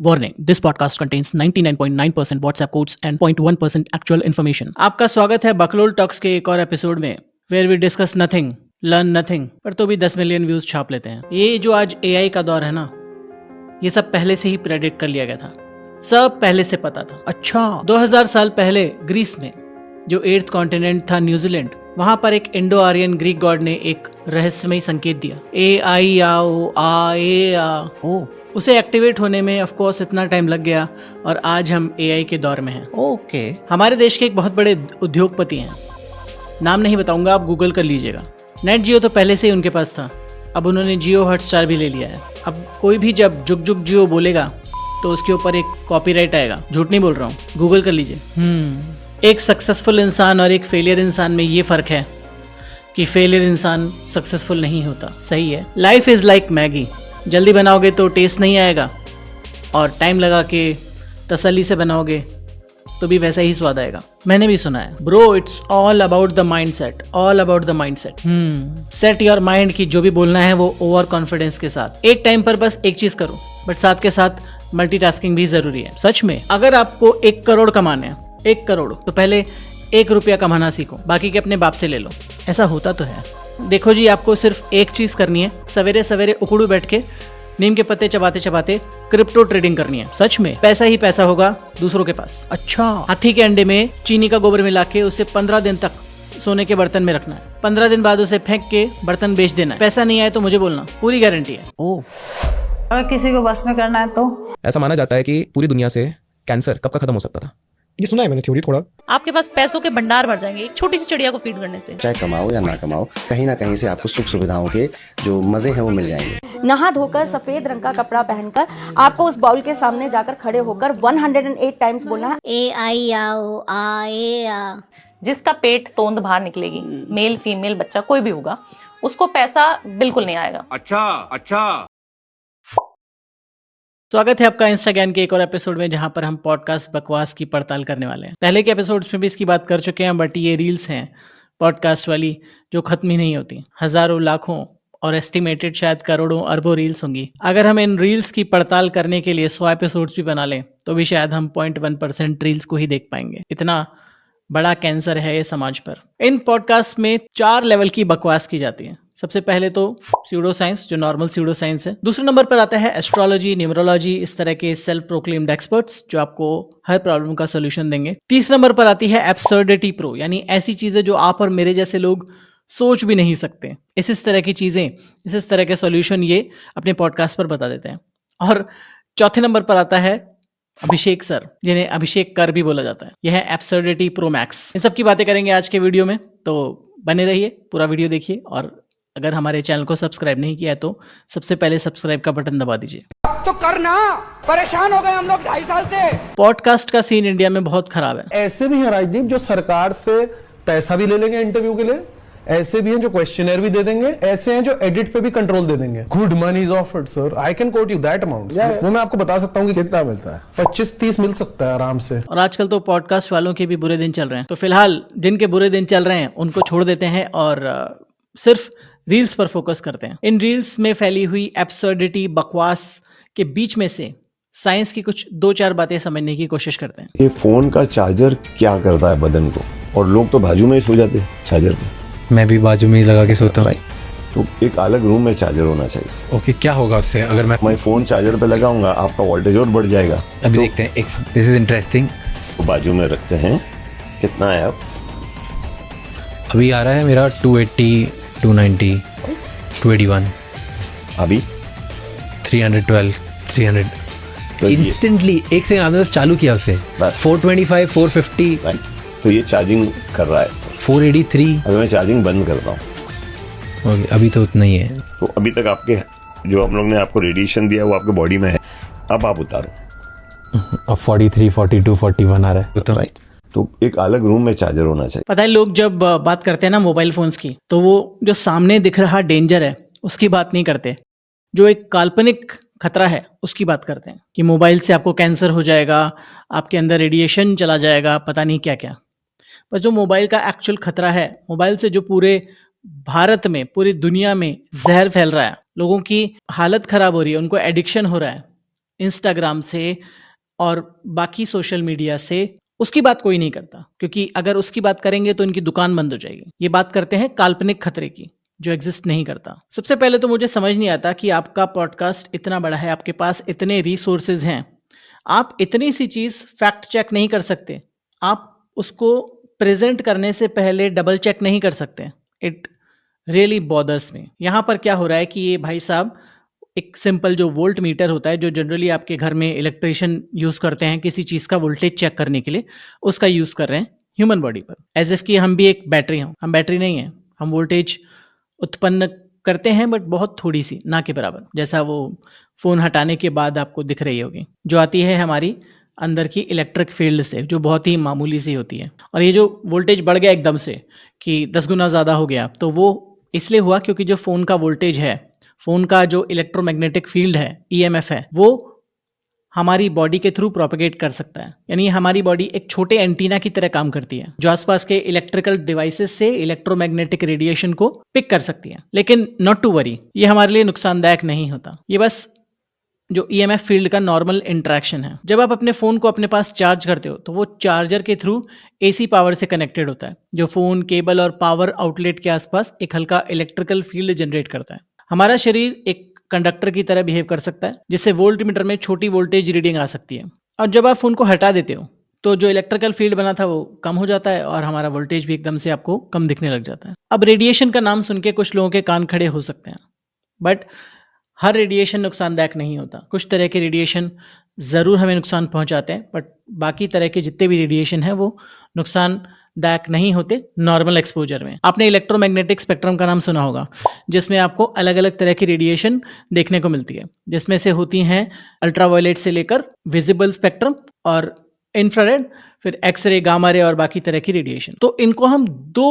Warning: This podcast contains 99.9% WhatsApp codes and 0.1% actual information. आपका स्वागत है बकलोल टॉक्स के एक और एपिसोड में where we discuss nothing, learn nothing, पर तो भी 10 मिलियन व्यूज छाप लेते हैं। ये जो आज एआई का दौर है ना, ये सब पहले से ही प्रेडिक्ट कर लिया गया था, सब पहले से पता था। अच्छा, 2000 साल पहले ग्रीस में जो 8th कॉन्टिनेंट था न्यूजीलैंड, वहां पर एक इंडो आर्यन ग्रीक गॉड ने एक रहस्यमयी संकेत दिया, ए आई आओ आ ए आ ओ। उसे एक्टिवेट होने में ऑफ कोर्स इतना टाइम लग गया और आज हम एआई के दौर में हैं। ओके, हमारे देश के एक बहुत बड़े उद्योगपति हैं, नाम नहीं बताऊंगा, आप गूगल कर लीजिएगा। नेट जियो तो पहले से ही उनके पास था, अब उन्होंने जियो हॉटस्टार भी ले लिया है। अब कोई भी जब जुग जुग जियो बोलेगा तो उसके ऊपर एक कॉपीराइट आएगा, झूठ नहीं बोल रहा हूँ, गूगल कर लीजिए। एक सक्सेसफुल इंसान और एक फेलियर इंसान में ये फ़र्क है कि फेलियर इंसान सक्सेसफुल नहीं होता। सही है, लाइफ इज़ लाइक मैगी, जल्दी बनाओगे तो टेस्ट नहीं आएगा और टाइम लगा के तसल्ली से बनाओगे तो भी वैसा ही स्वाद आएगा। मैंने भी सुना है bro, it's all about the mindset, all about the mindset. Set your mind की जो भी बोलना है वो ओवर कॉन्फिडेंस के साथ। एक टाइम पर बस एक चीज़ करो, बट साथ के साथ मल्टीटास्किंग भी ज़रूरी है। सच में, अगर आपको 1 करोड़ कमाने हैं, 1 करोड़, तो पहले 1 रुपया कमाना सीखो, बाकी के अपने बाप से ले लो। ऐसा होता तो है। देखो जी, आपको सिर्फ एक चीज़ करनी है, सवेरे सवेरे उकड़ू बैठ के नीम के पत्ते चबाते चबाते क्रिप्टो ट्रेडिंग करनी है। सच में पैसा ही पैसा होगा दूसरों के पास। अच्छा, हाथी के अंडे में चीनी का गोबर मिला के उसे 15 दिन तक सोने के बर्तन में रखना है, 15 दिन बाद उसे फेंक के बर्तन बेच देना है। पैसा नहीं आए तो मुझे बोलना, पूरी गारंटी है। ओह, अगर किसी को बस में करना है तो ऐसा माना जाता है कि पूरी दुनिया से कैंसर कब का खत्म हो सकता था। ये सुना है मैंने थ्योरी थोड़ा। आपके पास पैसों के भंडार भर जाएंगे एक छोटी सी चिड़िया को फीड करने से। चाहे कमाओ या ना कमाओ, कहीं ना कहीं से आपको सुख सुविधाओं के जो मजे हैं वो मिल जाएंगे। नहा धोकर सफेद रंग का कपड़ा पहनकर आपको उस बाउल के सामने जाकर खड़े होकर 108 टाइम्स बोलना है, ए आई आओ आ ए आ। जिसका पेट तोंद बाहर निकलेगी, मेल फीमेल बच्चा कोई भी होगा, उसको पैसा बिल्कुल नहीं आएगा। अच्छा। स्वागत है आपका इंस्टाग्राम के एक और एपिसोड में, जहां पर हम पॉडकास्ट बकवास की पड़ताल करने वाले हैं। पहले के एपिसोड्स में भी इसकी बात कर चुके हैं, बट ये रील्स हैं पॉडकास्ट वाली जो खत्म ही नहीं होती। हजारों, लाखों और एस्टिमेटेड शायद करोड़ों अरबों रील्स होंगी। अगर हम इन रील्स की पड़ताल करने के लिए 100 एपिसोड्स भी बना लें तो भी शायद हम 0.1% रील्स को ही देख पाएंगे। इतना बड़ा कैंसर है ये समाज पर। इन पॉडकास्ट में 4 लेवल की बकवास की जाती है। सबसे पहले तो स्यूडो साइंस, जो नॉर्मल स्यूडो साइंस है। दूसरे नंबर पर आता है एस्ट्रोलॉजी, न्यूमरोलॉजी, इस तरह के सेल्फ प्रोक्लेम्ड एक्सपर्ट्स जो आपको हर प्रॉब्लम का सोल्यूशन देंगे। तीसरे नंबर पर आती है एब्सर्डिटी प्रो, यानी ऐसी चीजें जो आप और मेरे जैसे लोग सोच भी नहीं सकते। इस तरह की चीजें, इस तरह के सोल्यूशन ये अपने पॉडकास्ट पर बता देते हैं। और चौथे नंबर पर आता है अभिषेक सर, जिन्हें अभिषेक कर भी बोला जाता है। यह है एब्सर्डिटी प्रो मैक्स। इन सब की बातें करेंगे आज के वीडियो में, तो बने रहिए, पूरा वीडियो देखिए। और अगर हमारे चैनल को सब्सक्राइब नहीं किया है तो सबसे पहले सब्सक्राइब का बटन दबा दीजिए। तो करना, परेशान हो गए हम लोग 2.5 साल से। पॉडकास्ट का सीन इंडिया में बहुत खराब है। ऐसे भी हैं राजदीप जो सरकार से पैसा भी ले लेंगे इंटरव्यू के लिए, ऐसे भी हैं जो क्वेश्चनर भी दे देंगे, ऐसे हैं जो एडिट पे भी कंट्रोल दे देंगे। Good money is offered sir, I can coat you that amount. वो मैं आपको बता सकता हूँ कि कितना मिलता है, 25-30 मिल सकता है आराम से। और आजकल तो पॉडकास्ट वालों के भी बुरे दिन चल रहे हैं, तो फिलहाल जिनके बुरे दिन चल रहे हैं उनको छोड़ देते हैं और सिर्फ रील्स पर फोकस करते हैं। इन रील्स में फैली हुई एब्सर्डिटी, बकवास के बीच में से साइंस की कुछ 2-4 बातें समझने की कोशिश करते हैं। ये फोन का चार्जर क्या करता है बदन को, और लोग तो बाजू में ही सो जाते हैं चार्जर पे। मैं भी बाजू में ही लगा के सोता हूँ। तो एक अलग रूम में चार्जर होना चाहिए। ओके, क्या होगा उससे अगर मैं फोन चार्जर पे लगाऊंगा, आपका वोल्टेज और बढ़ जाएगा। अभी देखते हैं, दिस इज इंटरेस्टिंग। तो बाजू में रखते हैं, कितना है अब? अभी आ रहा है मेरा 280, 290, 281, अभी 312, 300 तो इंस्टेंटली एक सेकंड आपने बस चालू किया उसे। बस 425, 450, तो ये चार्जिंग कर रहा है। 483। अभी मैं चार्जिंग बंद करता हूँ। ओके, अभी तो उतना ही है। तो अभी तक आपके जो हम लोग ने आपको रेडिएशन दिया वो आपके बॉडी में है, अब आप उतारो। अब 43, 42, 41 आ रहा है तो राइट। तो एक अलग रूम में चार्जर होना चाहिए। पता है, लोग जब बात करते हैं ना मोबाइल फोन्स की, तो वो जो सामने दिख रहा डेंजर है उसकी बात नहीं करते, जो एक काल्पनिक खतरा है उसकी बात करते हैं कि मोबाइल से आपको कैंसर हो जाएगा, आपके अंदर रेडिएशन चला जाएगा, पता नहीं क्या क्या। पर जो मोबाइल का एक्चुअल खतरा है, मोबाइल से जो पूरे भारत में, पूरी दुनिया में जहर फैल रहा है, लोगों की हालत खराब हो रही है, उनको एडिक्शन हो रहा है, इंस्टाग्राम से और बाकी सोशल मीडिया से, उसकी बात कोई नहीं करता, क्योंकि अगर उसकी बात करेंगे तो इनकी दुकान बंद हो जाएगी। ये बात करते हैं काल्पनिक खतरे की, जो एग्जिस्ट नहीं करता। सबसे पहले तो मुझे समझ नहीं आता कि आपका पॉडकास्ट इतना बड़ा है, आपके पास इतने रिसोर्सेज हैं, आप इतनी सी चीज़ फैक्ट चेक नहीं कर सकते, आप उसको प्रेजेंट करने से पहले डबल चेक नहीं कर सकते। It really bothers me. यहाँ पर क्या हो रहा है कि ये भाई साहब एक सिंपल जो वोल्ट मीटर होता है, जो जनरली आपके घर में इलेक्ट्रिशियन यूज़ करते हैं किसी चीज़ का वोल्टेज चेक करने के लिए, उसका यूज़ कर रहे हैं ह्यूमन बॉडी पर, एज इफ कि हम भी एक बैटरी हों। हम बैटरी नहीं हैं, हम वोल्टेज उत्पन्न करते हैं बट बहुत थोड़ी सी, ना के बराबर, जैसा वो फ़ोन हटाने के बाद आपको दिख रही होगी, जो आती है हमारी अंदर की इलेक्ट्रिक फील्ड से, जो बहुत ही मामूली सी होती है। और ये जो वोल्टेज बढ़ गया एकदम से कि 10 गुना ज़्यादा हो गया, तो वो इसलिए हुआ क्योंकि जो फ़ोन का वोल्टेज है, फ़ोन का जो इलेक्ट्रोमैग्नेटिक फील्ड है, ईएमएफ है, वो हमारी बॉडी के थ्रू प्रोपेगेट कर सकता है। यानी हमारी बॉडी एक छोटे एंटीना की तरह काम करती है, जो आसपास के इलेक्ट्रिकल डिवाइसेस से इलेक्ट्रोमैग्नेटिक रेडिएशन को पिक कर सकती है। लेकिन नॉट टू वरी, ये हमारे लिए नुकसानदायक नहीं होता। ये बस जो ईएमएफ फील्ड का नॉर्मल इंटरेक्शन है। जब आप अपने फ़ोन को अपने पास चार्ज करते हो तो वो चार्जर के थ्रू एसी पावर से कनेक्टेड होता है, जो फ़ोन, केबल और पावर आउटलेट के आसपास एक हल्का इलेक्ट्रिकल फील्ड जनरेट करता है। हमारा शरीर एक कंडक्टर की तरह बिहेव कर सकता है, जिससे वोल्ट मीटर में छोटी वोल्टेज रीडिंग आ सकती है। और जब आप फ़ोन को हटा देते हो तो जो इलेक्ट्रिकल फील्ड बना था वो कम हो जाता है और हमारा वोल्टेज भी एकदम से आपको कम दिखने लग जाता है। अब रेडिएशन का नाम सुन के कुछ लोगों के कान खड़े हो सकते हैं, बट हर रेडिएशन नुकसानदायक नहीं होता। कुछ तरह के रेडिएशन ज़रूर हमें नुकसान पहुंचाते हैं, बट बाकी तरह के जितने भी रेडिएशन हैं वो नुकसानदायक नहीं होते नॉर्मल एक्सपोजर में। आपने इलेक्ट्रोमैग्नेटिक स्पेक्ट्रम का नाम सुना होगा, जिसमें आपको अलग अलग तरह की रेडिएशन देखने को मिलती है, जिसमें से होती हैं अल्ट्रावायलेट से लेकर विजिबल स्पेक्ट्रम और इंफ्रारेड, फिर एक्सरे, गामा रे और बाकी तरह की रेडिएशन। तो इनको हम दो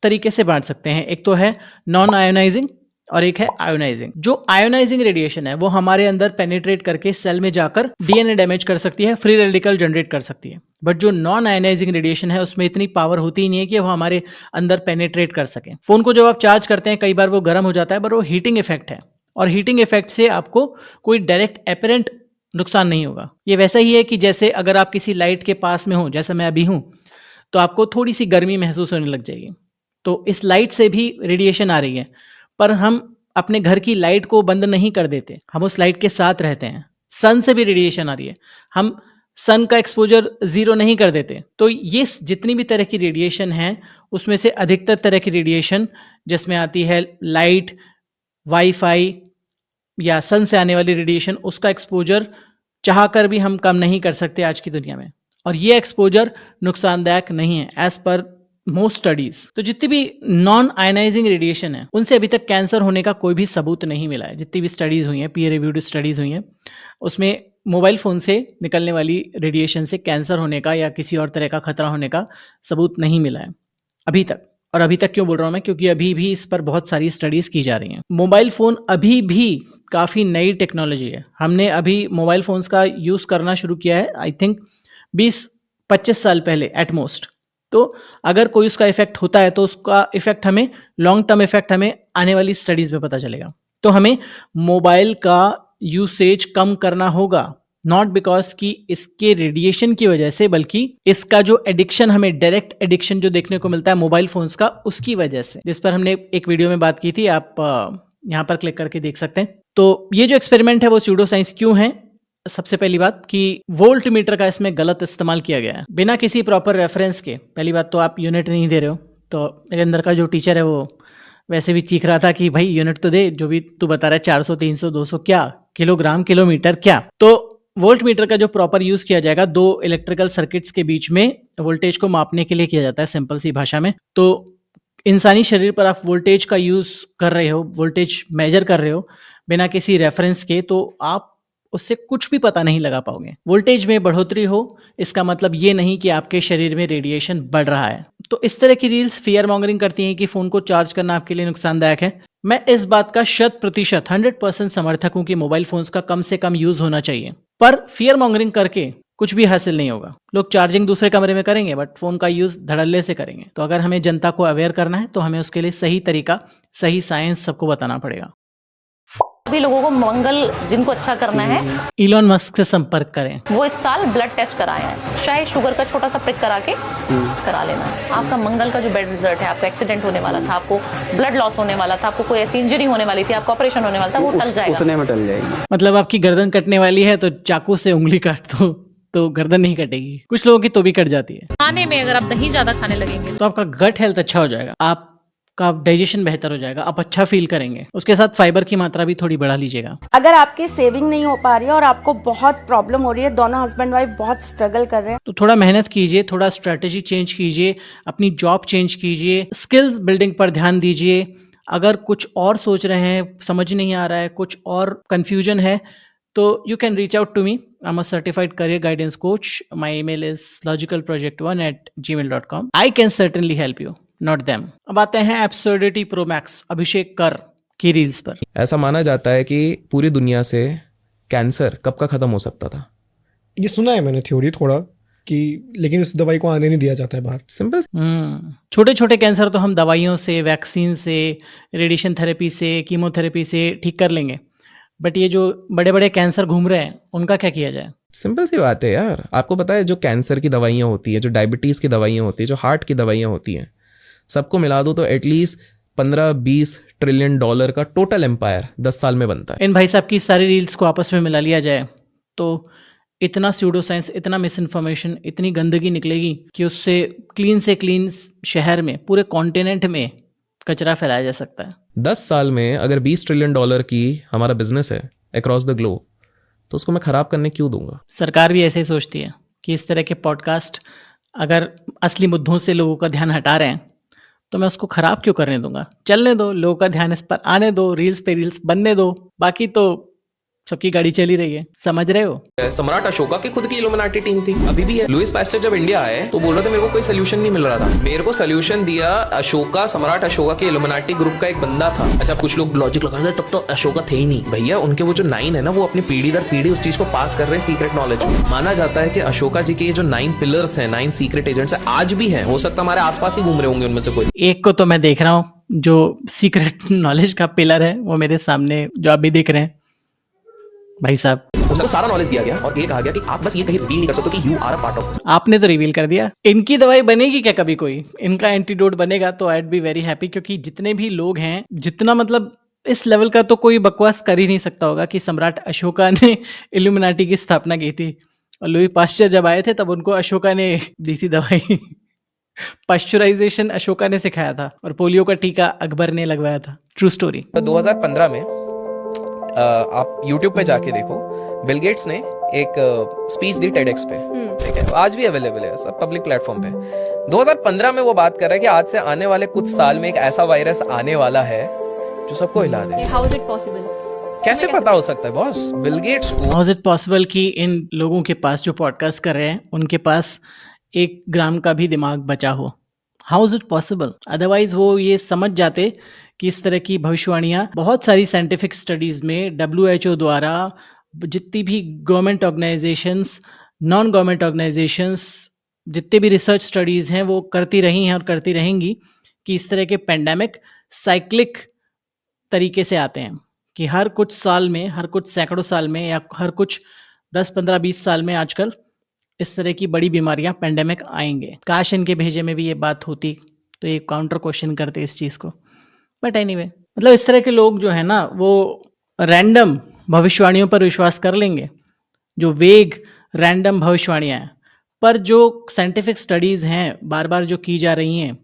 तरीके से बांट सकते हैं, एक तो है नॉन आयोनाइजिंग और एक है आयोनाइजिंग। जो आयोनाइजिंग रेडिएशन है वो हमारे अंदर पेनिट्रेट करके सेल में जाकर डीएनए डैमेज कर सकती है, फ्री रेडिकल जनरेट कर सकती है। बट जो नॉन आयोनाइजिंग रेडिएशन है उसमें इतनी पावर होती ही नहीं है कि वो हमारे अंदर पेनिट्रेट कर सके। फोन को जब आप चार्ज करते हैं कई बार वो गर्म हो जाता है, पर वो हीटिंग इफेक्ट है, और हीटिंग इफेक्ट से आपको कोई डायरेक्ट एपरेंट नुकसान नहीं होगा। ये वैसा ही है कि जैसे अगर आप किसी लाइट के पास में हो, जैसा मैं अभी हूं, तो आपको थोड़ी सी गर्मी महसूस होने लग जाएगी। तो इस लाइट से भी रेडिएशन आ रही है, पर हम अपने घर की लाइट को बंद नहीं कर देते, हम उस लाइट के साथ रहते हैं। सन से भी रेडिएशन आ रही है, हम सन का एक्सपोजर जीरो नहीं कर देते। तो ये जितनी भी तरह की रेडिएशन है उसमें से अधिकतर तरह की रेडिएशन जिसमें आती है लाइट, वाईफाई या सन से आने वाली रेडिएशन, उसका एक्सपोजर चाहकर भी हम कम नहीं कर सकते आज की दुनिया में, और ये एक्सपोजर नुकसानदायक नहीं है एज पर मोस्ट स्टडीज। तो जितनी भी नॉन आयनाइजिंग रेडिएशन है उनसे अभी तक कैंसर होने का कोई भी सबूत नहीं मिला है। जितनी भी स्टडीज हुई हैं, पीयर रिव्यूड स्टडीज हुई हैं, उसमें मोबाइल फ़ोन से निकलने वाली रेडिएशन से कैंसर होने का या किसी और तरह का खतरा होने का सबूत नहीं मिला है अभी तक। और अभी तक क्यों बोल रहा हूँ मैं, क्योंकि अभी भी इस पर बहुत सारी स्टडीज़ की जा रही हैं। मोबाइल फ़ोन अभी भी काफ़ी नई टेक्नोलॉजी है। हमने अभी मोबाइल फ़ोन्स का यूज़ करना शुरू किया है आई थिंक 20-25 साल पहले एट मोस्ट। तो अगर कोई उसका इफेक्ट होता है तो उसका इफेक्ट हमें, लॉन्ग टर्म इफेक्ट हमें आने वाली स्टडीज़ में पता चलेगा। तो हमें मोबाइल का यूसेज कम करना होगा, नॉट बिकॉज कि इसके रेडिएशन की वजह से, बल्कि इसका जो एडिक्शन, हमें डायरेक्ट एडिक्शन जो देखने को मिलता है मोबाइल फोन्स का, उसकी वजह से, जिस पर हमने एक वीडियो में बात की थी, आप यहाँ पर क्लिक करके देख सकते हैं। तो ये जो एक्सपेरिमेंट है वो स्यूडो साइंस क्यों है? सबसे पहली बात कि वोल्ट मीटर का इसमें गलत इस्तेमाल किया गया है बिना किसी प्रॉपर रेफरेंस के। पहली बात तो आप यूनिट नहीं दे रहे हो, तो मेरे अंदर का जो टीचर है वो वैसे भी चीख रहा था कि भाई यूनिट तो दे, जो भी तू बता रहा है 400, 300, 200 क्या, किलोग्राम, किलोमीटर क्या। तो वोल्ट मीटर का जो प्रॉपर यूज किया जाएगा, दो इलेक्ट्रिकल सर्किट्स के बीच में वोल्टेज को मापने के लिए किया जाता है, सिंपल सी भाषा में। तो इंसानी शरीर पर आप वोल्टेज का यूज कर रहे हो, वोल्टेज मेजर कर रहे हो बिना किसी रेफरेंस के, तो आप उससे कुछ भी पता नहीं लगा पाओगे। वोल्टेज में बढ़ोतरी हो इसका मतलब ये नहीं कि आपके शरीर में रेडिएशन बढ़ रहा है। तो इस तरह की रील्स फियर मॉन्गरिंग करती हैं कि फोन को चार्ज करना आपके लिए नुकसानदायक है। मैं इस बात का 100% समर्थक हूं कि मोबाइल फोन्स का कम से कम यूज होना चाहिए, पर फियर मॉन्गरिंग करके कुछ भी हासिल नहीं होगा। लोग चार्जिंग दूसरे कमरे में करेंगे बट फोन का यूज धड़ल्ले से करेंगे। तो अगर हमें जनता को अवेयर करना है तो हमें उसके लिए सही तरीका, सही साइंस सबको बताना पड़ेगा। अभी लोगों को मंगल जिनको अच्छा करना है इलॉन मस्क से संपर्क करें। वो इस साल ब्लड टेस्ट कराए हैं, चाहे शुगर का छोटा सा प्रिक करा के करा लेना। आपका मंगल का जो बेड रिजल्ट है, आपका एक्सीडेंट होने वाला था, आपको ब्लड लॉस होने वाला था, आपको कोई ऐसी इंजरी होने वाली थी, आपका ऑपरेशन होने वाला था, वो टल जाएगा। उतने में टल जाएगी। मतलब आपकी गर्दन कटने वाली है तो चाकू से उंगली काट दो तो गर्दन नहीं कटेगी। कुछ लोगों की तो भी कट जाती है। खाने में अगर आप दही ज्यादा खाने लगेंगे तो आपका गट हेल्थ अच्छा हो जाएगा, आपका डाइजेशन बेहतर हो जाएगा, आप अच्छा फील करेंगे। उसके साथ फाइबर की मात्रा भी थोड़ी बढ़ा लीजिएगा। अगर आपकी सेविंग नहीं हो पा रही है और आपको बहुत प्रॉब्लम हो रही है, दोनों हस्बैंड वाइफ बहुत स्ट्रगल कर रहे हैं, तो थोड़ा मेहनत कीजिए, थोड़ा स्ट्रेटेजी चेंज कीजिए, अपनी जॉब चेंज कीजिए, स्किल्स बिल्डिंग पर ध्यान दीजिए। अगर कुछ और सोच रहे हैं, समझ नहीं आ रहा है, कुछ और कंफ्यूजन है, तो you can reach out to me. I'm a certified career guidance coach. My email is logicalproject1@gmail.com. I can certainly help you, not them. अब आते हैं Absurdity Pro Max अभिषेक कर की रील्स पर। ऐसा माना जाता है कि पूरी दुनिया से कैंसर कब का खत्म हो सकता था। ये सुना है मैंने थ्योरी थोड़ा कि, लेकिन उस दवाई को आने नहीं दिया जाता है बाहर। सिंपल। छोटे छोटे कैंसर तो हम दवाइयों से, वैक्सीन से, रेडिएशन थेरेपी से, कीमोथेरेपी से ठीक कर लेंगे, बट ये जो बड़े बड़े कैंसर घूम रहे हैं उनका क्या किया जाए? सिंपल सी बात है यार। आपको पता है जो कैंसर की दवाइयाँ होती है, जो डायबिटीज़ की दवाइयाँ होती है, जो हार्ट की दवाइयाँ होती हैं, सबको मिला दो तो एटलीस्ट 15-20 ट्रिलियन डॉलर का टोटल एम्पायर 10 साल में बनता है। इन भाई साहब की सारी रील्स को आपस में मिला लिया जाए तो इतना स्यूडो साइंस, इतना मिस इन्फॉर्मेशन, इतनी गंदगी निकलेगी कि उससे क्लीन शहर में, पूरे कॉन्टिनेंट में कचरा फैलाया जा सकता है। 10 साल में अगर 20 ट्रिलियन डॉलर की हमारा बिजनेस है अक्रॉस द ग्लोब, तो उसको मैं खराब करने क्यों दूंगा? सरकार भी ऐसे ही सोचती है कि इस तरह के पॉडकास्ट अगर असली मुद्दों से लोगों का ध्यान हटा रहे हैं तो मैं उसको खराब क्यों करने दूंगा? चलने दो, लोगों का ध्यान इस पर आने दो, रील्स पे रील्स बनने दो, बाकी तो सबकी गाड़ी चली रही है, समझ रहे हो? सम्राट अशोका की खुद की इल्यूमिनाटी टीम थी, अभी भी है। लुईस पास्चर जब इंडिया आए तो बोल रहे थे मेरे को कोई सोल्यूशन नहीं मिल रहा था, मेरे को सोल्यूशन दिया अशोका, सम्राट अशोका के इल्यूमिनाटी ग्रुप का एक बंदा था। अच्छा, कुछ लोग लॉजिक लगा रहे थे तब तो अशोका थे ही नहीं भैया, उनके वो जो 9 है ना, वो अपनी पीढ़ी दर पीढ़ी उस चीज को पास कर रहे हैं, सीक्रेट नॉलेज। माना जाता है कि अशोका जी के ये जो 9 पिलर्स हैं, 9 सीक्रेट एजेंट्स है, आज भी है। हो सकता है हमारे आसपास ही घूम रहे होंगे उनमें से कोई एक को तो मैं देख रहा हूँ जो सीक्रेट नॉलेज का पिलर है, वो मेरे सामने जो आप भी देख रहे हैं भाई साहब। उसको सारा नॉलेज दिया गया और ये कहा गया कि आप बस ये कहीं रिवील नहीं कर सकते कि you are a part of. आपने तो रिवील कर दिया। इनकी दवाई बनेगी क्या कभी कोई? इनका एंटीडोट बनेगा तो I would be very happy, क्योंकि जितने भी लोग हैं, जितना मतलब इस लेवल का तो कोई बकवास कर ही नहीं सकता होगा कि सम्राट अशोका ने इल्यूमिनाटी की स्थापना की थी और लुई पास्चर जब आए थे तब उनको अशोका ने दी थी दवाई। पास्चराइजेशन अशोका ने सिखाया था और पोलियो का टीका अकबर ने लगवाया था। True story. 2015 में आप YouTube पे जाके देखो, बिल गेट्स ने एक स्पीच दी TEDx पे, ठीक है, आज भी अवेलेबल है सब पब्लिक प्लेटफॉर्म पे। 2015 में वो बात कर रहा है कि आज से आने वाले कुछ साल में एक ऐसा वायरस आने वाला है जो सबको हिला दे। How is it possible? कैसे पता हो सकता है बॉस? बिल गेट्स को हाउ इज इट पॉसिबल कि इन लोगों के पास जो पॉडकास्ट कर रहे हैं उनके पास 1 ग्राम का भी दिमाग बचा हो? How is it possible? Otherwise वो ये समझ जाते कि इस तरह की भविष्यवाणियां बहुत सारी साइंटिफिक स्टडीज में WHO द्वारा, जितनी भी government organisations, non government organisations, जितने भी रिसर्च स्टडीज हैं वो करती रही हैं और करती रहेंगी कि इस तरह के पेंडेमिक साइक्लिक तरीके से आते हैं, कि हर कुछ साल में, हर कुछ सैकड़ों साल में, या हर कुछ 10, 15, 20 साल में आजकल इस तरह की बड़ी बीमारियां, पेंडेमिक आएंगे। काश इनके भेजे में भी ये बात होती तो ये काउंटर क्वेश्चन करते इस चीज़ को। बट एनीवे, मतलब इस तरह के लोग जो है ना, वो रैंडम भविष्यवाणियों पर विश्वास कर लेंगे, जो वेग रैंडम भविष्यवाणियाँ हैं, पर जो साइंटिफिक स्टडीज़ हैं बार बार जो की जा रही हैं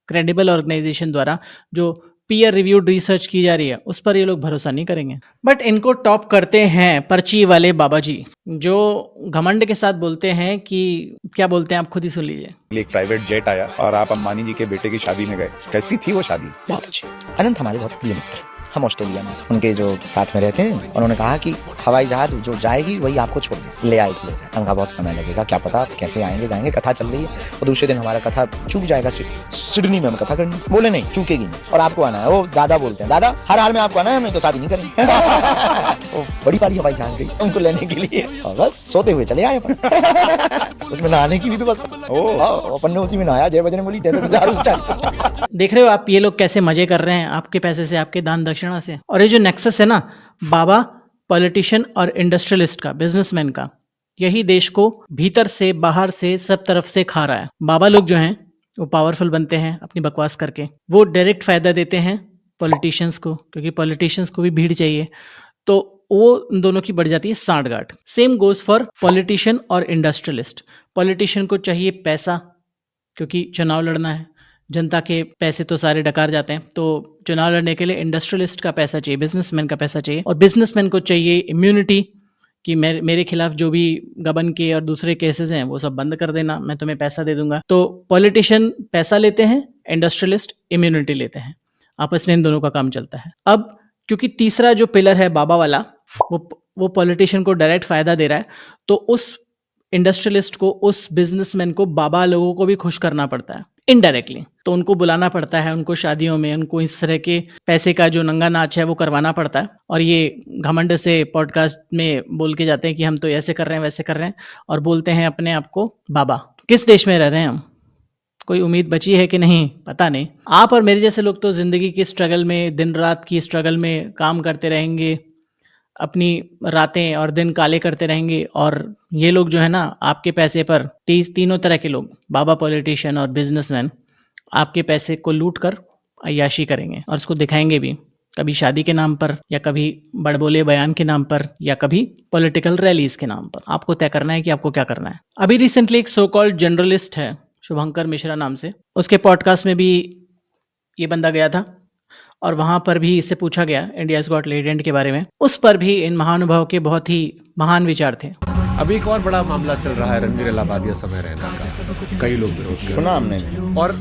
क्रेडिबल ऑर्गेनाइजेशन द्वारा, जो पीयर रिव्यूड रिसर्च की जा रही है, उस पर ये लोग भरोसा नहीं करेंगे। बट इनको टॉप करते हैं पर्ची वाले बाबा जी, जो घमंड के साथ बोलते हैं कि, क्या बोलते हैं आप खुद ही सुन लीजिए। एक प्राइवेट जेट आया और आप अंबानी जी के बेटे की शादी में गए, कैसी थी वो शादी? बहुत अच्छी। अनंत हमारे बहुत प्रिय मित्र, हम ऑस्ट्रेलिया में उनके जो साथ में रहते हैं, उन्होंने कहा कि हवाई जहाज जो जाएगी वही आपको छोड़ दे, ले आएगी, ले जाए। हमका बहुत समय लगेगा, क्या पता कैसे आएंगे जाएंगे, कथा चल रही है और दूसरे दिन हमारा कथा चूक जाएगा। सिडनी में हम कथा करनी, बोले नहीं चूकेगी नहीं और आपको आना है। वो दादा बोलते हैं, दादा हर हाल में आपको आना है, हमें तो शादी नहीं करेंगे। वो बड़ी पारी हवाई जहाज गई उनको लेने के लिए और बस सोते हुए चले आए। उसमें नहाने की भी व्यवस्था, अपन ने उसी में नहाया। जय बजरंग बोली 33,000 ऊंचा। देख रहे हो आप, ये लोग कैसे मजे कर रहे हैं आपके पैसे से, आपके दान दक्षिणा से। और ये जो नेक्सस है ना, बाबा पॉलिटिशियन और इंडस्ट्रियलिस्ट का, बिजनेसमैन का, यही देश को भीतर से बाहर से सब तरफ से खा रहा है। बाबा लोग जो हैं वो पावरफुल बनते हैं अपनी बकवास करके, वो डायरेक्ट फायदा देते हैं पॉलिटिशियंस को, क्योंकि पॉलिटिशियंस को भी भीड़ चाहिए, तो वो उन दोनों की बढ़ जाती है सांठगांठ। सेम गोज फॉर पॉलिटिशियन और इंडस्ट्रियलिस्ट। पॉलिटिशियन को चाहिए पैसा, क्योंकि चुनाव लड़ना है, जनता के पैसे तो सारे डकार जाते हैं, तो चुनाव लड़ने के लिए इंडस्ट्रियलिस्ट का पैसा चाहिए, बिजनेसमैन का पैसा चाहिए, और बिजनेसमैन को चाहिए इम्यूनिटी कि मेरे खिलाफ जो भी गबन के और दूसरे केसेस हैं वो सब बंद कर देना, मैं तुम्हें पैसा दे दूंगा। तो पॉलिटिशियन पैसा लेते हैं, इंडस्ट्रियलिस्ट इम्यूनिटी लेते हैं, आपस में इन दोनों का काम चलता है। अब क्योंकि तीसरा जो पिलर है बाबा वाला, वो पॉलिटिशियन को डायरेक्ट फायदा दे रहा है, तो उस इंडस्ट्रियलिस्ट को, उस बिजनेसमैन को बाबा लोगों को भी खुश करना पड़ता है इनडायरेक्टली। तो उनको बुलाना पड़ता है, उनको शादियों में, उनको इस तरह के पैसे का जो नंगा नाच है वो करवाना पड़ता है, और ये घमंड से पॉडकास्ट में बोल के जाते हैं कि हम तो ऐसे कर रहे हैं, वैसे कर रहे हैं, और बोलते हैं अपने आप को बाबा। किस देश में रह रहे हैं हम? कोई उम्मीद बची है कि नहीं पता नहीं। आप और मेरे जैसे लोग तो जिंदगी की स्ट्रगल में, दिन रात की स्ट्रगल में काम करते रहेंगे, अपनी रातें और दिन काले करते रहेंगे, और ये लोग जो है ना आपके पैसे पर, तीनों तरह के लोग, बाबा, पॉलिटिशियन और बिजनेसमैन, आपके पैसे को लूट कर अय्याशी करेंगे, और उसको दिखाएंगे भी, कभी शादी के नाम पर, या कभी बड़बोले बयान के नाम पर, या कभी पॉलिटिकल रैलीज के नाम पर। आपको तय करना है कि आपको क्या करना है। अभी रिसेंटली एक सो कॉल्ड जर्नलिस्ट है शुभंकर मिश्रा नाम से, उसके पॉडकास्ट में भी ये बंदा गया था, और वहां पर भी इससे पूछा गया इंडियाज गॉट टैलेंट के बारे में। उस पर भी इन महानुभाव के बहुत ही महान विचार थे। अभी एक और बड़ा मामला चल रहा है रणवीर इलाहाबादिया समय रैना का, कई लोग विरोध कर सुना हमने, और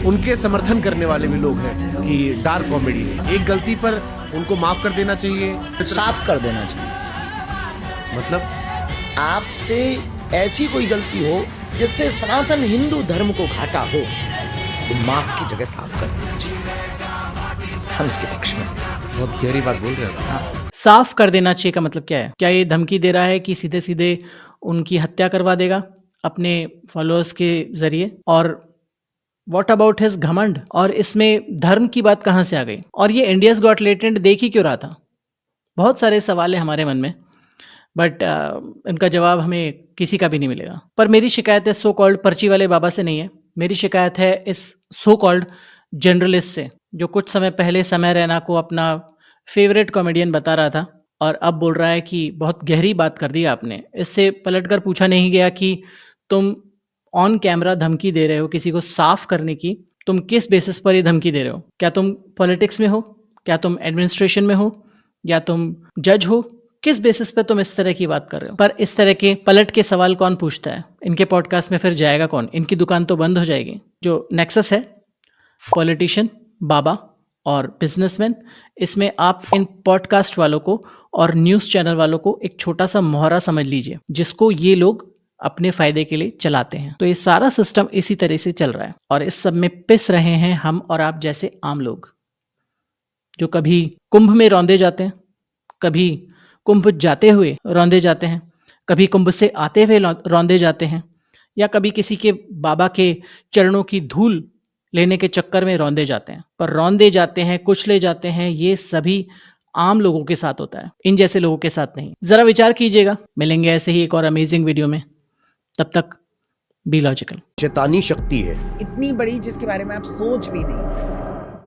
उनके समर्थन करने वाले भी लोग हैं कि डार्क कॉमेडी है, एक गलती पर उनको माफ कर देना चाहिए, साफ कर देना चाहिए। मतलब आपसे ऐसी कोई गलती हो जिससे सनातन हिंदू धर्म को घाटा हो, तो माफ की जगह साफ कर देना चाहिए। हम इसके पक्ष में। बहुत गहरी बात बोल रहे हैं। साफ कर देना चाहिए का मतलब क्या है? क्या ये धमकी दे रहा है कि सीधे सीधे उनकी हत्या करवा देगा अपने फॉलोअर्स के जरिए? और व्हाट अबाउट हिज घमंड? और इसमें धर्म की बात कहाँ से आ गई? और ये इंडियाज गॉट टैलेंट देख ही क्यों रहा था? बहुत सारे सवाल है हमारे मन में, बट इनका जवाब हमें किसी का भी नहीं मिलेगा। पर मेरी शिकायत है सो कॉल्ड पर्ची वाले बाबा से नहीं है, मेरी शिकायत है इस सो कॉल्ड जर्नलिस्ट से, जो कुछ समय पहले समय रैना को अपना फेवरेट कॉमेडियन बता रहा था, और अब बोल रहा है कि बहुत गहरी बात कर दी आपने। इससे पलटकर पूछा नहीं गया कि तुम ऑन कैमरा धमकी दे रहे हो किसी को साफ करने की, तुम किस बेसिस पर ये धमकी दे रहे हो? क्या तुम पॉलिटिक्स में हो? क्या तुम एडमिनिस्ट्रेशन में हो? या तुम जज हो? किस बेसिस पे तुम इस तरह की बात कर रहे हो? पर इस तरह के पलट के सवाल कौन पूछता है? इनके पॉडकास्ट में फिर जाएगा कौन? इनकी दुकान तो बंद हो जाएगी। जो नेक्सस है पॉलिटिशियन, बाबा और बिजनेसमैन, इसमें आप इन पॉडकास्ट वालों को और न्यूज़ चैनल वालों को एक छोटा सा मोहरा समझ लीजिए, जिसको ये लोग अपने फायदे के लिए चलाते हैं। तो ये सारा सिस्टम इसी तरह से चल रहा है, और इस सब में पिस रहे हैं हम और आप जैसे आम लोग, जो कभी कुंभ में रौंदे जाते हैं, कभी कुंभ जाते हुए रौंदे जाते हैं, कभी कुंभ से आते हुए रौंदे जाते हैं, या कभी किसी के बाबा के चरणों की धूल लेने के चक्कर में रौंदे जाते हैं। पर रौंदे जाते हैं, कुचले जाते हैं, ये सभी आम लोगों के साथ होता है, इन जैसे लोगों के साथ नहीं। जरा विचार कीजिएगा। मिलेंगे ऐसे ही एक और अमेजिंग वीडियो में, तब तक बी लॉजिकल। शैतानी शक्ति है इतनी बड़ी जिसके बारे में आप सोच भी नहीं सकते।